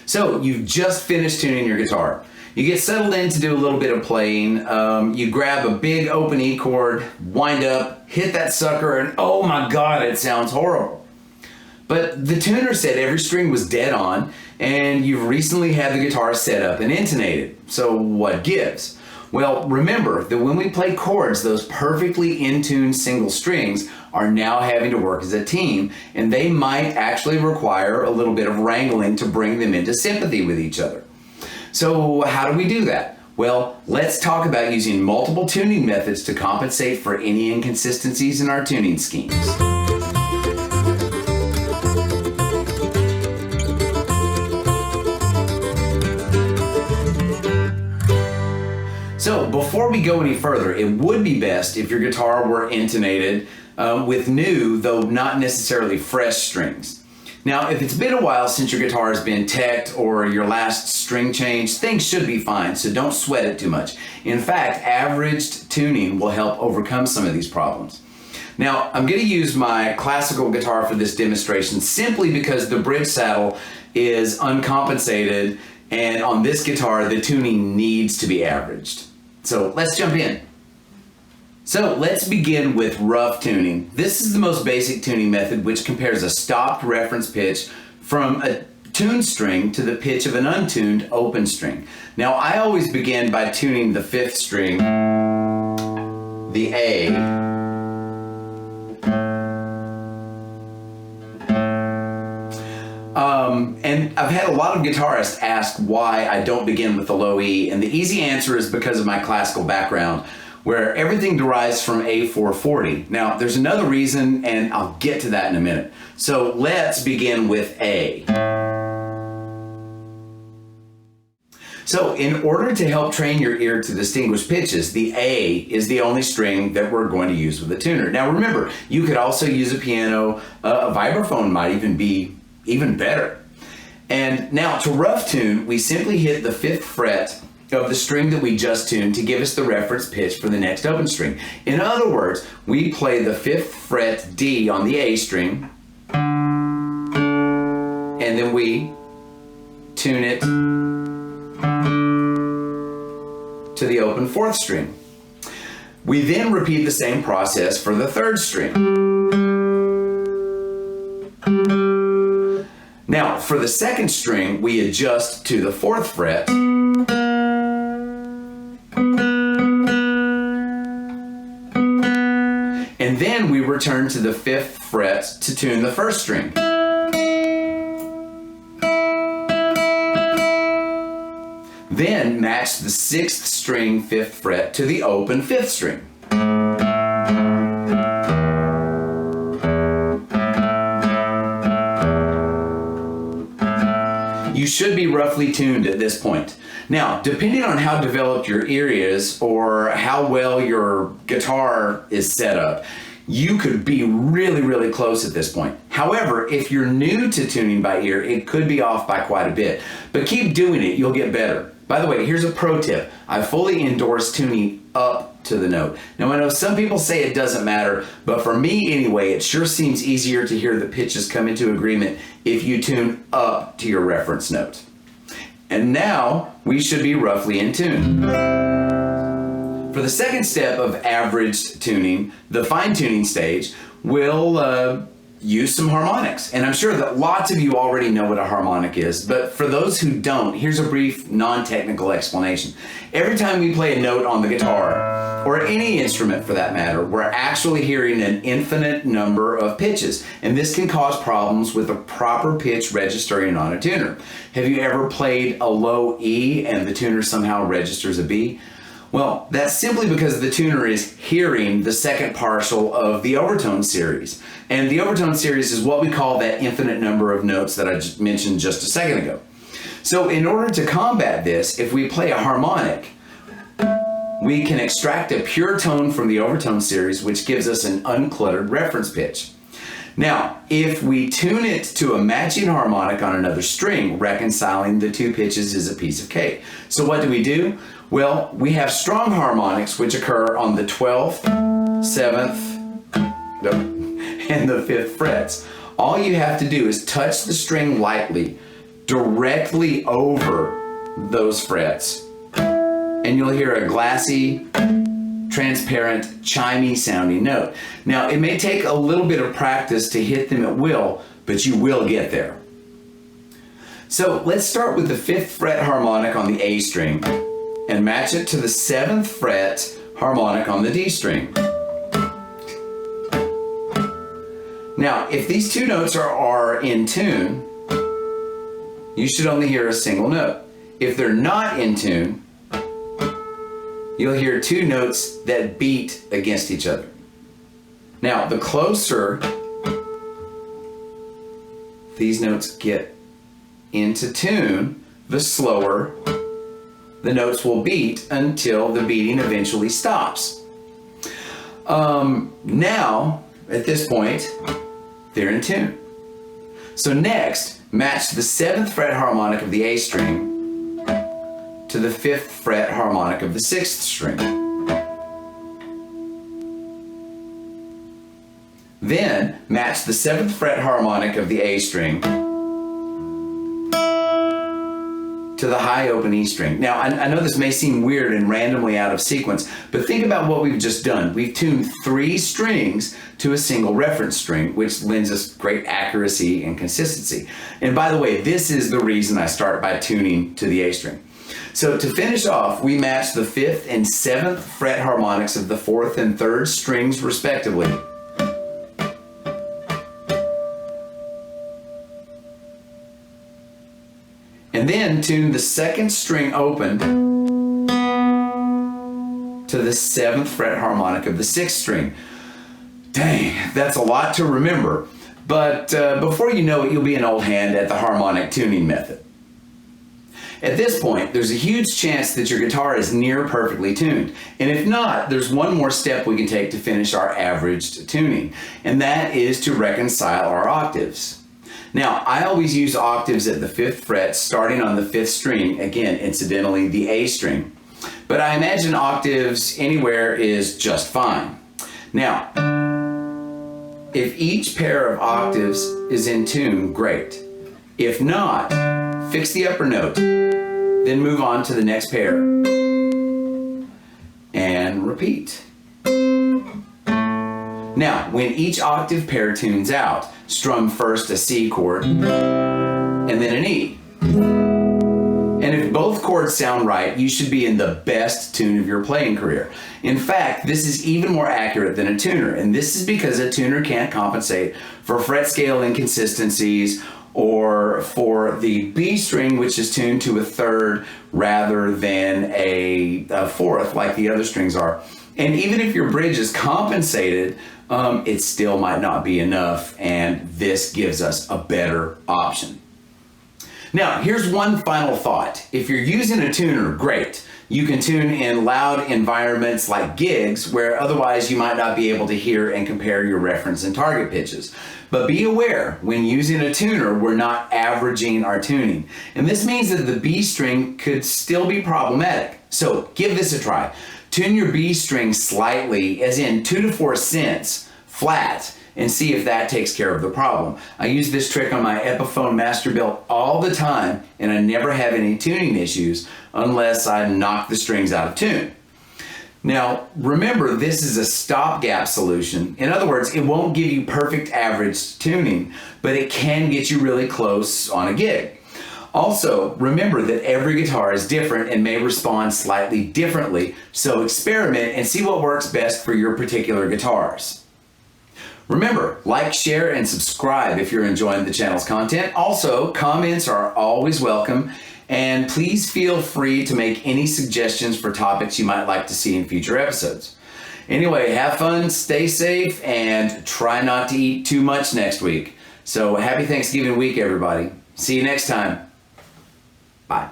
So you've just finished tuning your guitar. You get settled in to do a little bit of playing. You grab a big open E chord, wind up, hit that sucker, and oh my God, it sounds horrible. But the tuner said every string was dead on, and you've recently had the guitar set up and intonated. So what gives? Well, remember that when we play chords, those perfectly in-tune single strings are now having to work as a team, and they might actually require a little bit of wrangling to bring them into sympathy with each other. So how do we do that? Well, let's talk about using multiple tuning methods to compensate for any inconsistencies in our tuning schemes. So before we go any further, it would be best if your guitar were intonated with new, though not necessarily fresh strings. Now, if it's been a while since your guitar has been teched or your last string change, things should be fine, so don't sweat it too much. In fact, averaged tuning will help overcome some of these problems. Now, I'm going to use my classical guitar for this demonstration simply because the bridge saddle is uncompensated, and on this guitar, the tuning needs to be averaged. So let's jump in. So let's begin with rough tuning. This is the most basic tuning method, which compares a stopped reference pitch from a tuned string to the pitch of an untuned open string. Now, I always begin by tuning the fifth string, the A, and I've had a lot of guitarists ask why I don't begin with the low E, and the easy answer is because of my classical background, where everything derives from A440. Now, there's another reason, and I'll get to that in a minute. So let's begin with A. So in order to help train your ear to distinguish pitches, the A is the only string that we're going to use with a tuner. Now remember, you could also use a piano. A vibraphone might even be even better. And now to rough tune, we simply hit the 5th fret of the string that we just tuned to give us the reference pitch for the next open string. In other words, we play the 5th fret D on the A string, and then we tune it to the open 4th string. We then repeat the same process for the 3rd string. Now, for the 2nd string, we adjust to the 4th fret, and then we return to the 5th fret to tune the 1st string. Then match the 6th string 5th fret to the open 5th string. You should be roughly tuned at this point. Now, depending on how developed your ear is or how well your guitar is set up, you could be really, really close at this point. However, if you're new to tuning by ear, it could be off by quite a bit. But keep doing it, you'll get better. By the way, here's a pro tip. I fully endorse tuning up to the note. Now, I know some people say it doesn't matter, but for me anyway, it sure seems easier to hear the pitches come into agreement if you tune up to your reference note. And now we should be roughly in tune. For the second step of averaged tuning, the fine tuning stage, we'll use some harmonics. And I'm sure that lots of you already know what a harmonic is, but for those who don't, here's a brief non-technical explanation. Every time we play a note on the guitar, or any instrument for that matter, we're actually hearing an infinite number of pitches, and this can cause problems with the proper pitch registering on a tuner. Have you ever played a low E and the tuner somehow registers a B? Well, that's simply because the tuner is hearing the second partial of the overtone series. And the overtone series is what we call that infinite number of notes that I just mentioned just a second ago. So in order to combat this, if we play a harmonic, we can extract a pure tone from the overtone series, which gives us an uncluttered reference pitch. Now, if we tune it to a matching harmonic on another string, reconciling the two pitches is a piece of cake. So what do? Well, we have strong harmonics which occur on the 12th, 7th, and the 5th frets. All you have to do is touch the string lightly, directly over those frets, and you'll hear a glassy, transparent, chimey sounding note. Now, it may take a little bit of practice to hit them at will, but you will get there. So let's start with the 5th fret harmonic on the A string and match it to the 7th fret harmonic on the D string. Now, if these two notes are in tune, you should only hear a single note. If they're not in tune, you'll hear two notes that beat against each other. Now, the closer these notes get into tune, the slower the notes will beat until the beating eventually stops. Now, at this point, they're in tune. So next, match the 7th fret harmonic of the A string to the 5th fret harmonic of the 6th string. Then match the 7th fret harmonic of the A string to the high open E string. Now, I know this may seem weird and randomly out of sequence, but think about what we've just done. We've tuned 3 strings to a single reference string, which lends us great accuracy and consistency. And by the way, this is the reason I start by tuning to the A string. So to finish off, we match the 5th and 7th fret harmonics of the 4th and 3rd strings respectively. And then tune the 2nd string open to the 7th fret harmonic of the 6th string. Dang, that's a lot to remember. But before you know it, you'll be an old hand at the harmonic tuning method. At this point, there's a huge chance that your guitar is near perfectly tuned. And if not, there's one more step we can take to finish our averaged tuning, and that is to reconcile our octaves. Now, I always use octaves at the 5th fret, starting on the 5th string, again, incidentally, the A string. But I imagine octaves anywhere is just fine. Now, if each pair of octaves is in tune, great. If not, fix the upper note, then move on to the next pair, and repeat. Now, when each octave pair tunes out, strum first a C chord, and then an E. And if both chords sound right, you should be in the best tune of your playing career. In fact, this is even more accurate than a tuner, and this is because a tuner can't compensate for fret scale inconsistencies or for the B string, which is tuned to a 3rd rather than a 4th like the other strings are. And even if your bridge is compensated, it still might not be enough, and this gives us a better option. Now, here's one final thought. If you're using a tuner, great. You can tune in loud environments like gigs where otherwise you might not be able to hear and compare your reference and target pitches. But be aware, when using a tuner, we're not averaging our tuning. And this means that the B string could still be problematic. So give this a try. Tune your B string slightly, as in 2 to 4 cents, flat, and see if that takes care of the problem. I use this trick on my Epiphone Masterbuilt all the time, and I never have any tuning issues unless I knock the strings out of tune. Now, remember, this is a stopgap solution. In other words, it won't give you perfect average tuning, but it can get you really close on a gig. Also, remember that every guitar is different and may respond slightly differently, so experiment and see what works best for your particular guitars. Remember, like, share, and subscribe if you're enjoying the channel's content. Also, comments are always welcome, and please feel free to make any suggestions for topics you might like to see in future episodes. Anyway, have fun, stay safe, and try not to eat too much next week. So happy Thanksgiving week, everybody. See you next time. Bye.